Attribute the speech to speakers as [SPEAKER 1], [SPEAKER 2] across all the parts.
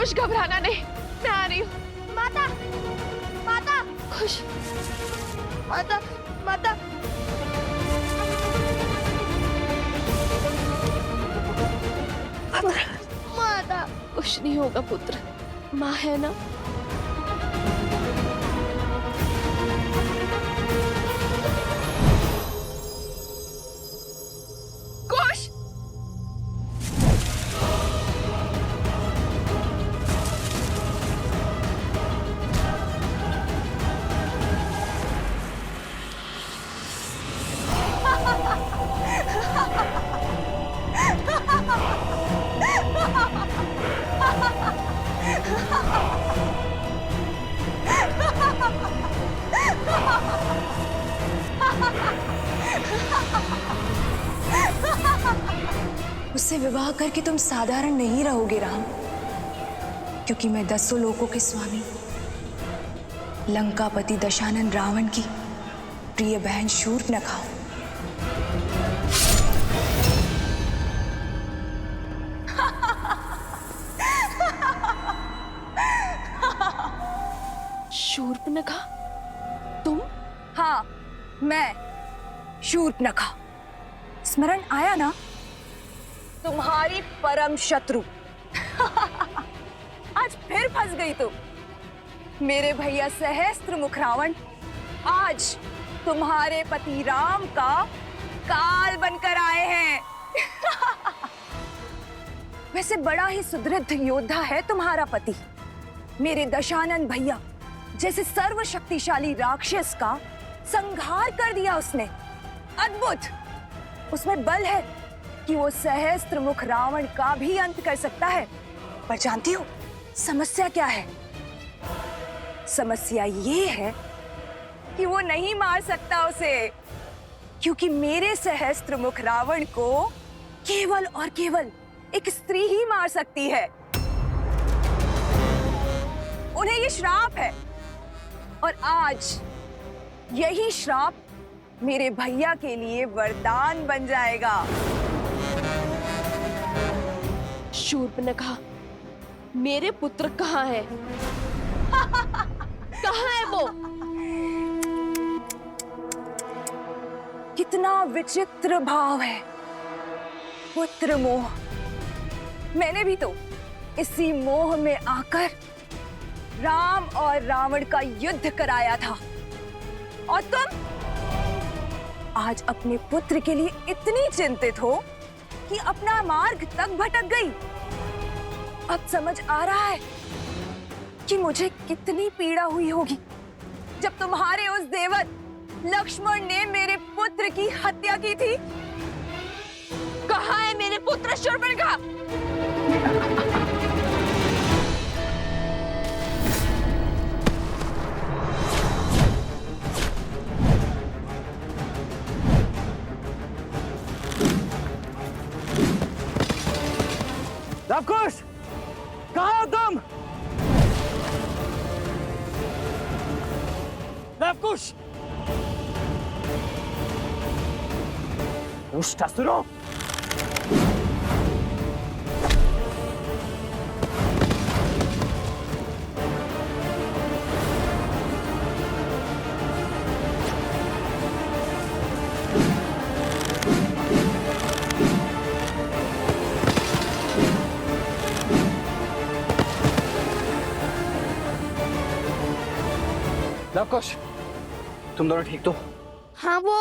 [SPEAKER 1] कुछ घबराना नहीं, मैं आ रही हूँ।
[SPEAKER 2] माता, माता,
[SPEAKER 1] खुश,
[SPEAKER 2] माता, माता। माता,
[SPEAKER 1] कुछ नहीं होगा पुत्र, माँ है ना। कुश,
[SPEAKER 3] उससे विवाह करके तुम साधारण नहीं रहोगे राम, क्योंकि मैं 10 लोकों के स्वामी लंकापति दशानन रावण की प्रिय बहन शूर्पणखा हूं।
[SPEAKER 1] शूर्पणखा, तुम?
[SPEAKER 3] हाँ, मैं शूर्पणखा। स्मरण आया ना? तुम्हारी परम शत्रु। आज फिर फंस गई तुम। मेरे भैया सहस्त्र मुख रावण आज तुम्हारे पति राम का काल बनकर आए हैं। वैसे बड़ा ही सुदृढ़ योद्धा है तुम्हारा पति। मेरे दशानन भैया जैसे सर्वशक्तिशाली राक्षस का संहार कर दिया उसने। अद्भुत! उसमें बल है कि वो सहस्त्र मुख रावण का भी अंत कर सकता है। पर जानती हो समस्या क्या है? समस्या ये है कि वो नहीं मार सकता उसे, क्योंकि मेरे सहस्त्र मुख रावण को केवल और केवल एक स्त्री ही मार सकती है। उन्हें ये श्राप है और आज यही श्राप मेरे भैया के लिए वरदान बन जाएगा।
[SPEAKER 1] शूर्पणखा, मेरे पुत्र कहाँ है? कहाँ है वो?
[SPEAKER 3] कितना विचित्र भाव है, पुत्र मोह। मैंने भी तो इसी मोह में आकर राम और रावण का युद्ध कराया था, और तुम आज अपने पुत्र के लिए इतनी चिंतित हो कि अपना मार्ग तक भटक गई। अब समझ आ रहा है कि मुझे कितनी पीड़ा हुई होगी जब तुम्हारे उस देवत लक्ष्मण ने मेरे पुत्र की हत्या की थी।
[SPEAKER 1] कहाँ है मेरे पुत्र शूर्पणखा?
[SPEAKER 4] लवकुश, कहाँ हो तुम? लवकुश, दुष्टासुरों! लवकुश, तुम दोनों ठीक तो?
[SPEAKER 2] हाँ वो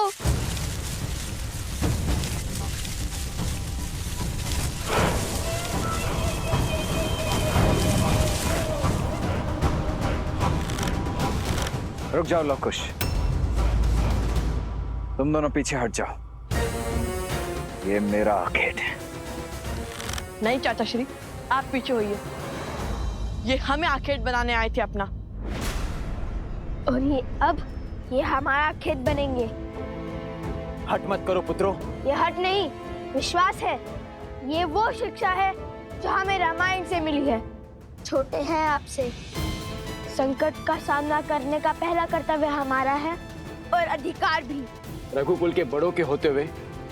[SPEAKER 4] रुक जाओ लवकुश, तुम दोनों पीछे हट जाओ। ये मेरा आखेट है।
[SPEAKER 1] नहीं चाचा श्री, आप पीछे होइए। ये हमें आखेट बनाने आए थे अपना।
[SPEAKER 2] और ये हमारा खेत बनेंगे।
[SPEAKER 4] हट मत करो पुत्रों।
[SPEAKER 2] ये हट नहीं, विश्वास है। ये वो शिक्षा है जो हमें रामायण से मिली है। छोटे हैं आपसे, संकट का सामना करने का पहला कर्तव्य हमारा है और अधिकार भी।
[SPEAKER 4] रघुकुल के बड़ों के होते हुए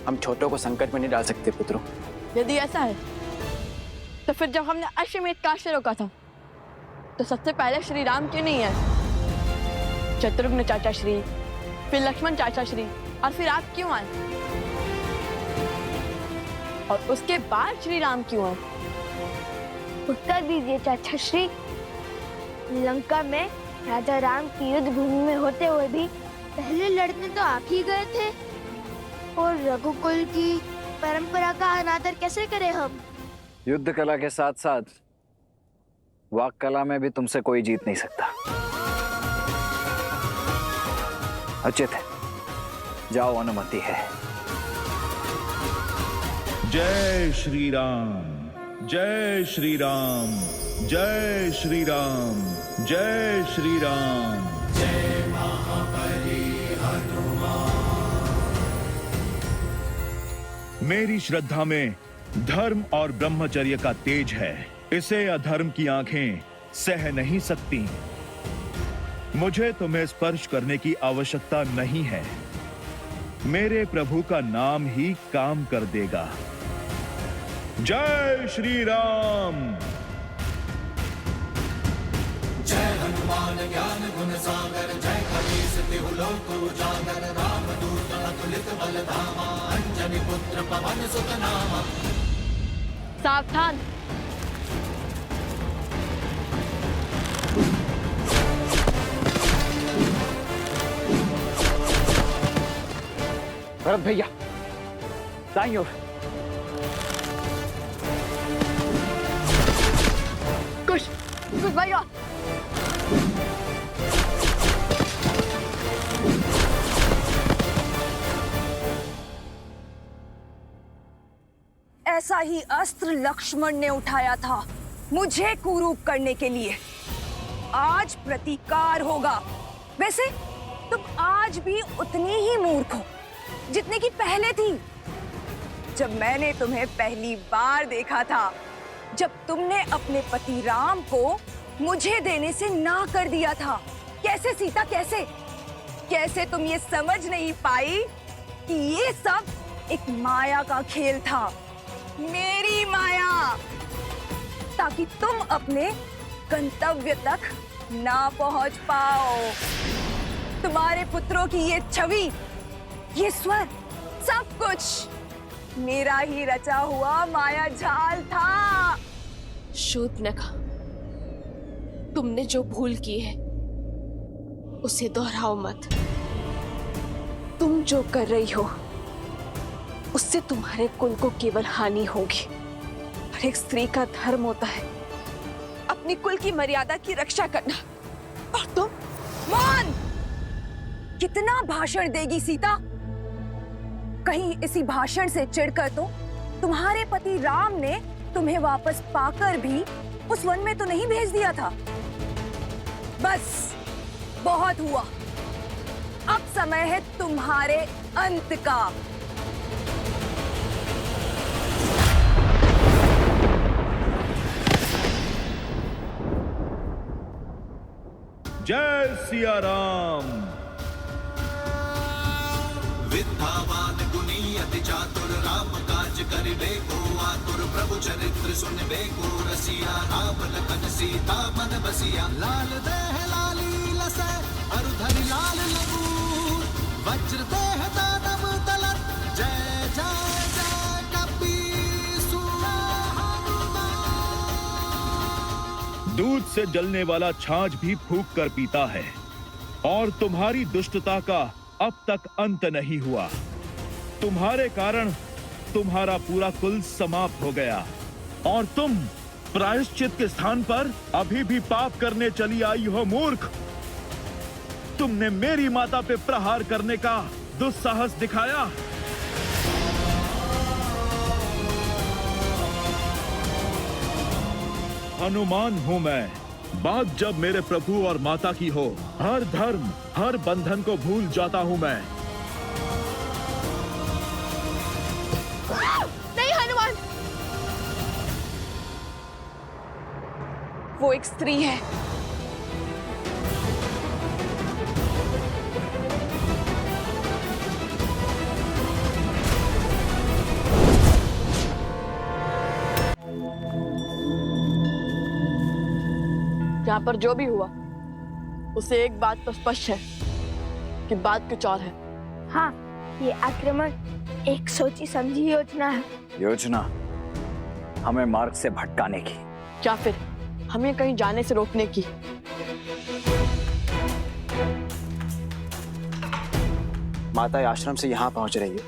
[SPEAKER 4] हम छोटों को संकट में नहीं डाल सकते पुत्रों।
[SPEAKER 1] यदि ऐसा है तो फिर जब हमने अश्वमेध काश्य रोका था तो सबसे पहले श्री राम क्यों नहीं है? शत्रुघ्न चाचा श्री, फिर लक्ष्मण चाचा श्री, और फिर आप क्यों आए? और उसके बाद श्री राम क्यों आए?
[SPEAKER 2] उत्तर दीजिए चाचा श्री। लंका में राजा राम की युद्ध भूमि में होते हुए भी पहले लड़ने तो आप ही गए थे, और रघुकुल की परंपरा का अनादर कैसे करें हम?
[SPEAKER 4] युद्ध कला के साथ साथ वाक कला में भी तुमसे कोई जीत नहीं सकता। उचित है, जाओ, अनुमति है।
[SPEAKER 5] जय श्री राम, जय श्री राम, जय श्री राम, जय श्री राम। मेरी श्रद्धा में धर्म और ब्रह्मचर्य का तेज है। इसे अधर्म की आंखें सह नहीं सकती। मुझे तुम्हें स्पर्श करने की आवश्यकता नहीं है। मेरे प्रभु का नाम ही काम कर देगा। जय श्री राम।
[SPEAKER 6] जय हनुमान ज्ञान गुण सागर, जय कपीस तिहु लोक उजागर, रामदूत अतुलित बल धामा, अंजनी पुत्र पवन सुत नामा।
[SPEAKER 1] सावधान!
[SPEAKER 4] भरत भैया, दाईं ओर।
[SPEAKER 1] कुश भैया,
[SPEAKER 3] ऐसा ही अस्त्र लक्ष्मण ने उठाया था मुझे कुरूप करने के लिए। आज प्रतिकार होगा। वैसे तुम आज भी उतनी ही मूर्ख हो जितने की पहले थी। जब मैंने तुम्हें पहली बार देखा था, जब तुमने अपने पति राम को मुझे देने से ना कर दिया था। कैसे सीता, कैसे तुम ये समझ नहीं पाई कि ये सब एक माया का खेल था, मेरी माया, ताकि तुम अपने गंतव्य तक ना पहुंच पाओ। तुम्हारे पुत्रों की ये छवि, ये स्वर, सब कुछ मेरा ही रचा हुआ माया जाल था।
[SPEAKER 7] शूर्पणखा, तुमने जो भूल की है उसे दोहराओ मत। तुम जो कर रही हो उससे तुम्हारे कुल को केवल हानि होगी। और एक स्त्री का धर्म होता है अपनी कुल की मर्यादा की रक्षा करना। और तुम
[SPEAKER 3] मौन! कितना भाषण देगी सीता? कहीं इसी भाषण से चिढ़कर तो तुम्हारे पति राम ने तुम्हें वापस पाकर भी उस वन में तो नहीं भेज दिया था। बस, बहुत हुआ। अब समय है तुम्हारे अंत का।
[SPEAKER 5] जय सिया राम।
[SPEAKER 6] विद्यावान गुणी अति चातुर, राम काज करिबे को आतुर, प्रभु चरित्र सुनबे को रसिया, राम लखन सीता मन बसिया। लाल देह लाली लसै अरु धरि लाल लगूर, वज्र देह दानव तलत, जय जय जय कपीसु।
[SPEAKER 5] दूध से जलने वाला छाछ भी फूंक कर पीता है, और तुम्हारी दुष्टता का अब तक अंत नहीं हुआ। तुम्हारे कारण तुम्हारा पूरा कुल समाप्त हो गया, और तुम प्रायश्चित के स्थान पर अभी भी पाप करने चली आई हो मूर्ख। तुमने मेरी माता पे प्रहार करने का दुस्साहस दिखाया। हनुमान हूं मैं। बात जब मेरे प्रभु और माता की हो, हर धर्म, हर बंधन को भूल जाता हूं मैं।
[SPEAKER 1] नहीं हनुमान,
[SPEAKER 7] वो एक स्त्री है।
[SPEAKER 1] यहाँ पर जो भी हुआ उसे एक बात तो स्पष्ट है कि बात कुछ और है।
[SPEAKER 2] हाँ, ये आक्रमण एक सोची समझी योजना है।
[SPEAKER 4] योजना हमें मार्ग से भटकाने की,
[SPEAKER 1] क्या फिर हमें कहीं जाने से रोकने की?
[SPEAKER 8] माता आश्रम से यहाँ पहुंच रही है।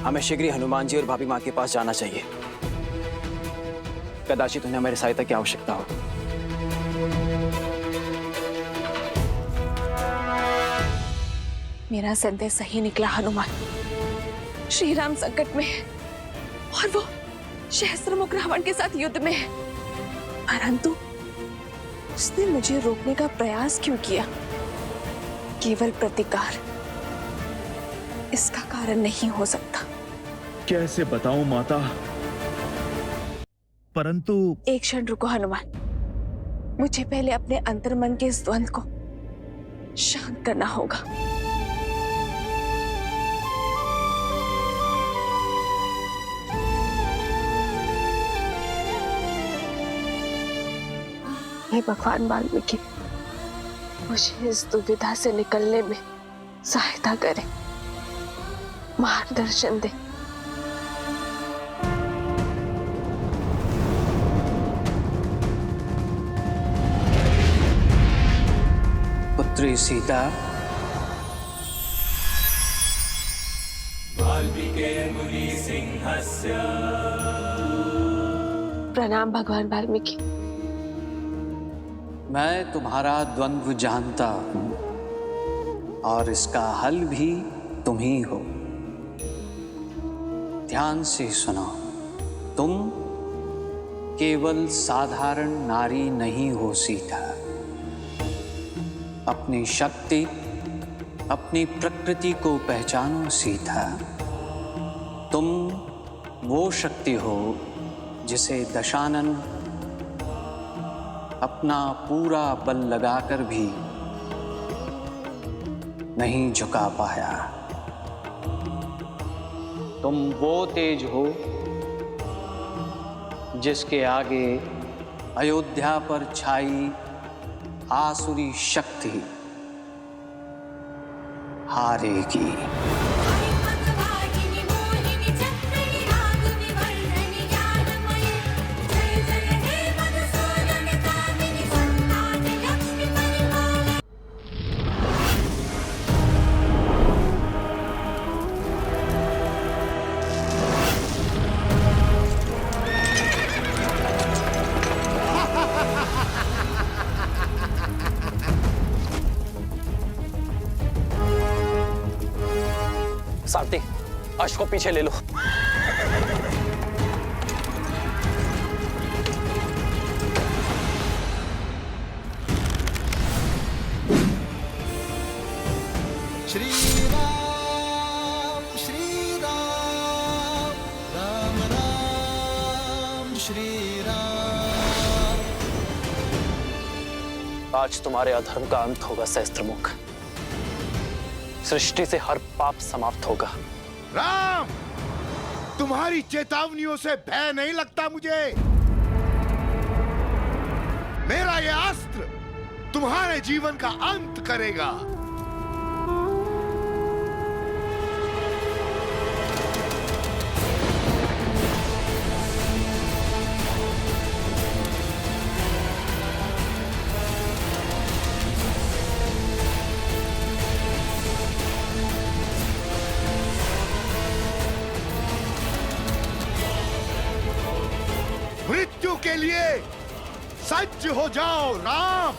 [SPEAKER 8] हमें शीघ्र ही हनुमान जी और भाभी माँ के पास जाना चाहिए। कदाचित उन्हें हमारी सहायता की आवश्यकता हो।
[SPEAKER 7] मेरा संदेश सही निकला हनुमान। श्री राम संकट में है और वो सहस्त्रमुख रावण के साथ युद्ध में है, परंतु उसने मुझे रोकने का प्रयास क्यों किया? केवल प्रतिकार इसका कारण नहीं हो सकता।
[SPEAKER 5] कैसे बताऊं माता, परंतु
[SPEAKER 7] एक क्षण रुको हनुमान, मुझे पहले अपने अंतर्मन के इस द्वंद्व को शांत करना होगा। हे भगवान वाल्मीकि, मुझे इस दुविधा से निकलने में सहायता करें, मार्गदर्शन दे।
[SPEAKER 8] पुत्री सीता,
[SPEAKER 7] प्रणाम भगवान वाल्मीकि।
[SPEAKER 8] मैं तुम्हारा द्वंद्व जानता हूं और इसका हल भी तुम ही हो। ध्यान से सुनो, तुम केवल साधारण नारी नहीं हो सीता। अपनी शक्ति, अपनी प्रकृति को पहचानो सीता। तुम वो शक्ति हो जिसे दशानन अपना पूरा बल लगाकर भी नहीं झुका पाया। तुम वो तेज हो जिसके आगे अयोध्या पर छाई आसुरी शक्ति हारेगी। सारथी, अश्व को पीछे ले लो।
[SPEAKER 6] श्री राम राम राम श्री राम।
[SPEAKER 8] आज तुम्हारे अधर्म का अंत होगा सहस्त्रमुख। सृष्टि से हर पाप समाप्त होगा।
[SPEAKER 9] राम, तुम्हारी चेतावनियों से भय नहीं लगता मुझे। मेरा ये अस्त्र तुम्हारे जीवन का अंत करेगा। मृत्यु के लिए सज्ज हो जाओ राम।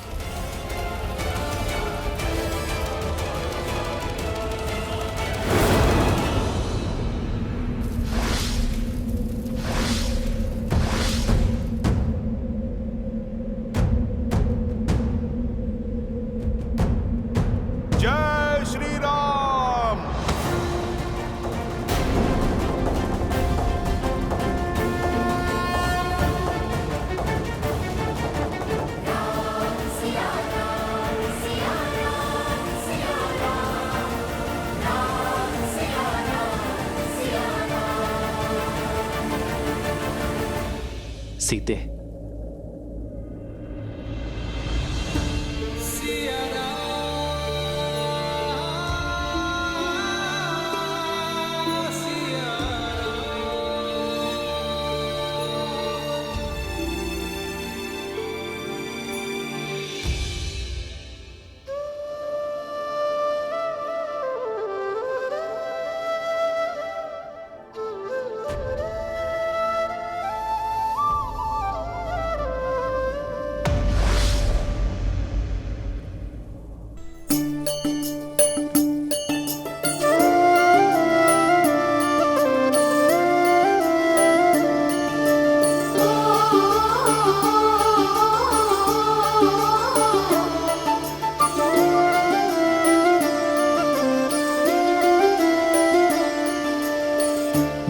[SPEAKER 9] जय श्री राम।
[SPEAKER 6] श्री
[SPEAKER 10] सीते।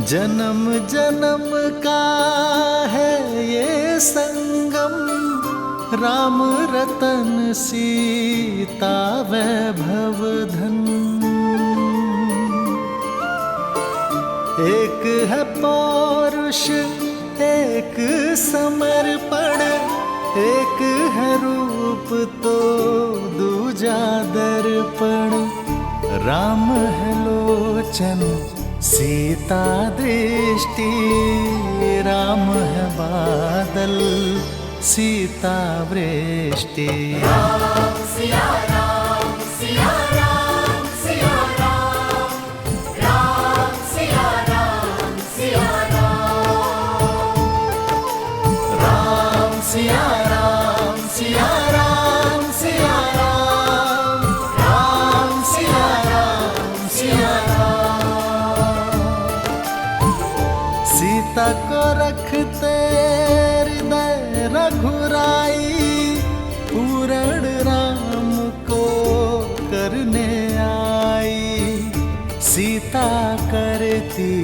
[SPEAKER 6] जन्म जन्म का है ये संगम, राम रतन सीता वैभव धन। एक है पौरुष एक समर्पण, एक है रूप तो दूजा दर्पण। राम है लोचन सीता दृष्टि, राम है बादल सीता वृष्टि।
[SPEAKER 11] राम सिया राम सिया राम सिया राम, राम सिया राम सिया राम,
[SPEAKER 6] राम सिया राम सिया राम सिया राम, राम सिया राम सिया राम। सीता को रखते हृदय रघुराई, पूर्ण राम को करने आई। सीता करती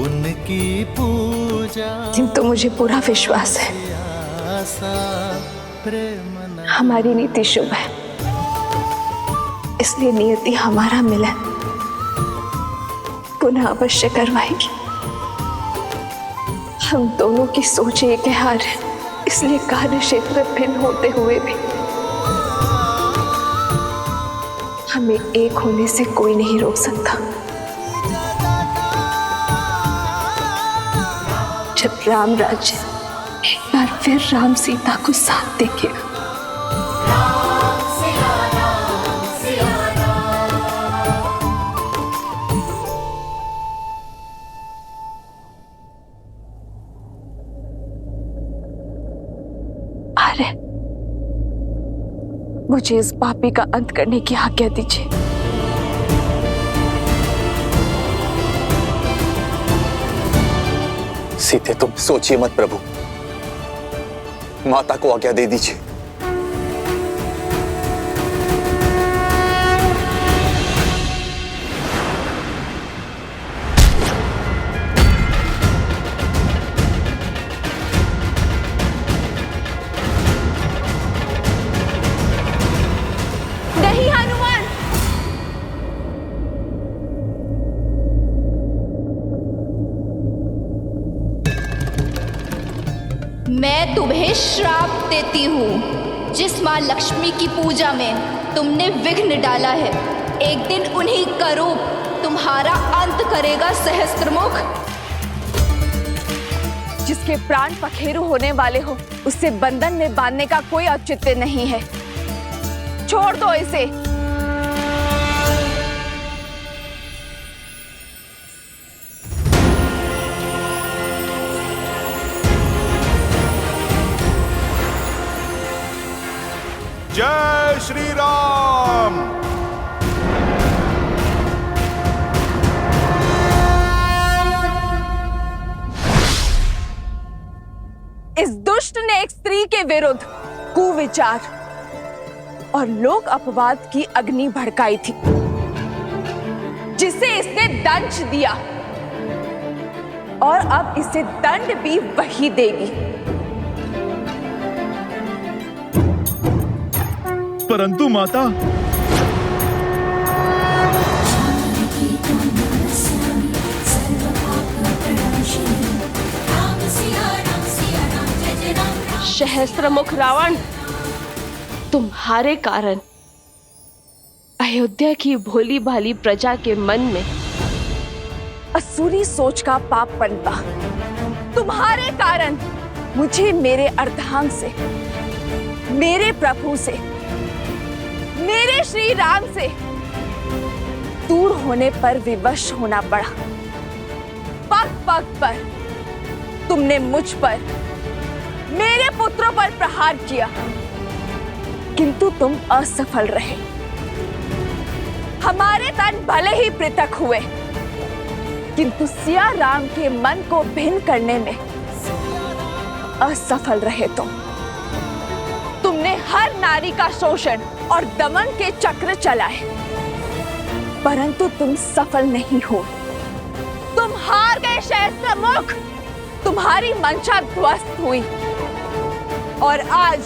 [SPEAKER 6] उनकी पूजा,
[SPEAKER 3] तो मुझे पूरा विश्वास है
[SPEAKER 6] प्रेम
[SPEAKER 3] हमारी नीति शुभ है, इसलिए नियति हमारा मिलन पुनः अवश्य करवाएगी। हम दोनों की सोच एक हार है, इसलिए कार्य क्षेत्र भिन्न होते हुए भी हमें एक होने से कोई नहीं रोक सकता। जब राम राज्य एक बार फिर राम सीता को साथ देखेगा,
[SPEAKER 11] राम सिया राम सिया राम।
[SPEAKER 3] अरे मुझे इस पापी का अंत करने की आज्ञा दीजिए।
[SPEAKER 12] सीते तुम सोचिए मत प्रभु, माता को आज्ञा दे दीजिए।
[SPEAKER 3] नहीं हनुमान,
[SPEAKER 13] मैं तुम्हें श्राप देती हूँ। जिस माँ लक्ष्मी की पूजा में तुमने विघ्न डाला है, एक दिन उन्हीं का रूप तुम्हारा अंत करेगा सहस्त्रमुख।
[SPEAKER 3] जिसके प्राण पखेरु होने वाले हो, उसे बंधन में बांधने का कोई औचित्य नहीं है। छोड़ दो इसे।
[SPEAKER 9] जय श्री राम।
[SPEAKER 3] इस दुष्ट ने एक स्त्री के विरुद्ध कुविचार और लोक अपवाद की अग्नि भड़काई थी, जिसे इसने दंश दिया और अब इसे दंड भी वही देगी।
[SPEAKER 5] परंतु माता,
[SPEAKER 11] राम सिया राम सिया राम
[SPEAKER 7] सहस्त्रमुख रावण, तुम्हारे कारण अयोध्या की भोली भाली प्रजा के मन में
[SPEAKER 3] असुरी सोच का पाप पनपा। तुम्हारे कारण मुझे मेरे अर्धांग से, मेरे प्रभु से, मेरे श्री राम से दूर होने पर विवश होना पड़ा। पग पग पर तुमने मुझ पर, मेरे पुत्रों पर प्रहार किया, किंतु तुम असफल रहे। हमारे तन भले ही पृथक हुए, किंतु सिया राम के मन को भिन्न करने में असफल रहे तुमने हर नारी का शोषण और दमन के चक्र चलाए, परंतु तुम सफल नहीं हो। तुम हार गए सहस्त्रमुख, तुम्हारी मंशा ध्वस्त हुई और आज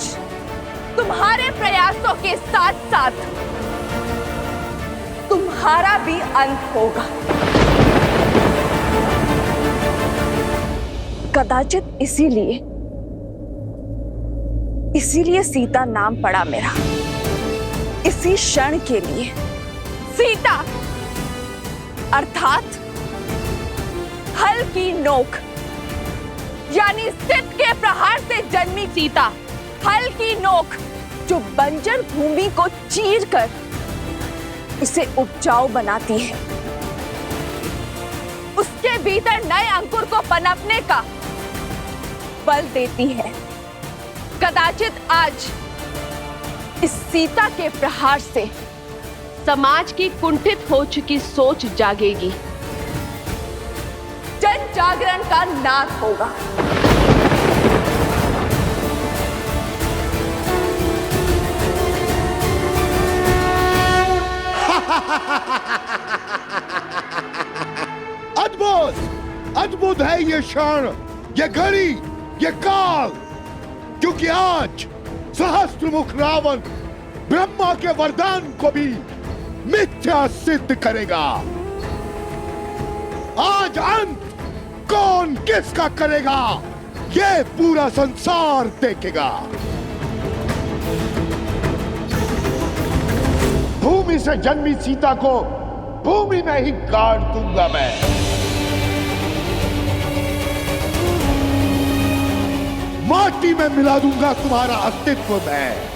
[SPEAKER 3] तुम्हारे प्रयासों के साथ साथ तुम्हारा भी अंत होगा। कदाचित इसीलिए सीता नाम पड़ा मेरा, इसी क्षण के लिए। सीता अर्थात हल की नोक, यानी सिद्ध के प्रहार से जन्मी सीता, हल की नोक जो बंजर भूमि को चीरकर उसे उपजाऊ बनाती है, उसके भीतर नए अंकुर को पनपने का बल देती है। कदाचित आज इस सीता के प्रहार से
[SPEAKER 7] समाज की कुंठित हो चुकी सोच जागेगी,
[SPEAKER 3] जन जागरण का नाद होगा।
[SPEAKER 9] अद्भुत अद्भुत है ये क्षण, ये घड़ी, ये काल, क्योंकि आज सहस्त्रमुख रावण ब्रह्मा के वरदान को भी मिथ्या सिद्ध करेगा। आज अंत कौन किसका करेगा, ये पूरा संसार देखेगा। भूमि से जन्मी सीता को भूमि में ही गाड़ दूंगा मैं। माटी में मिला दूंगा तुम्हारा अस्तित्व में।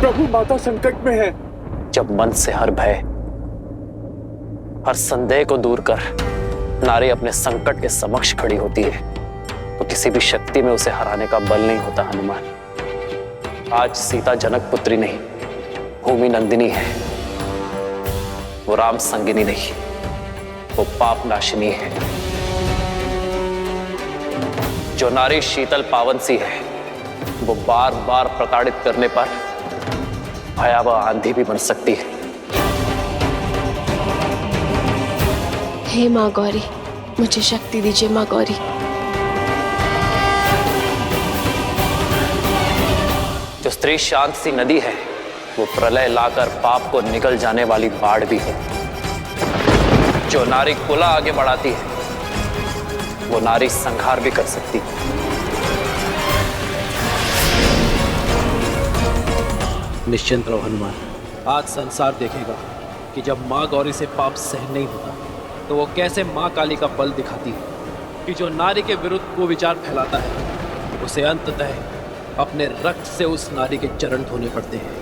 [SPEAKER 12] प्रभु, माता संकट में है।
[SPEAKER 8] जब मन से हर भय, हर संदेह को दूर कर नारी अपने संकट के समक्ष खड़ी होती है, तो किसी भी शक्ति में उसे हराने का बल नहीं होता। हनुमान, आज सीता जनक पुत्री नहीं, भूमि नंदिनी है। वो राम संगिनी नहीं, वो पाप नाशिनी है। जो नारी शीतल पावन सी है, वो बार बार प्रताड़ित करने पर भयावह आंधी भी बन सकती है।
[SPEAKER 7] हे माँ गौरी, मुझे शक्ति दीजिए माँ गौरी।
[SPEAKER 8] जो स्त्री शांत सी नदी है, वो प्रलय लाकर पाप को निकल जाने वाली बाढ़ भी है। जो नारी कुला आगे बढ़ाती है, वो नारी संहार भी कर सकती है।
[SPEAKER 10] निश्चिंत रहो हनुमान, आज संसार देखेगा कि जब माँ गौरी से पाप सहन नहीं होता तो वो कैसे माँ काली का बल दिखाती है कि जो नारी के विरुद्ध को विचार फैलाता है, उसे अंततः अपने रक्त से उस नारी के चरण धोने पड़ते हैं।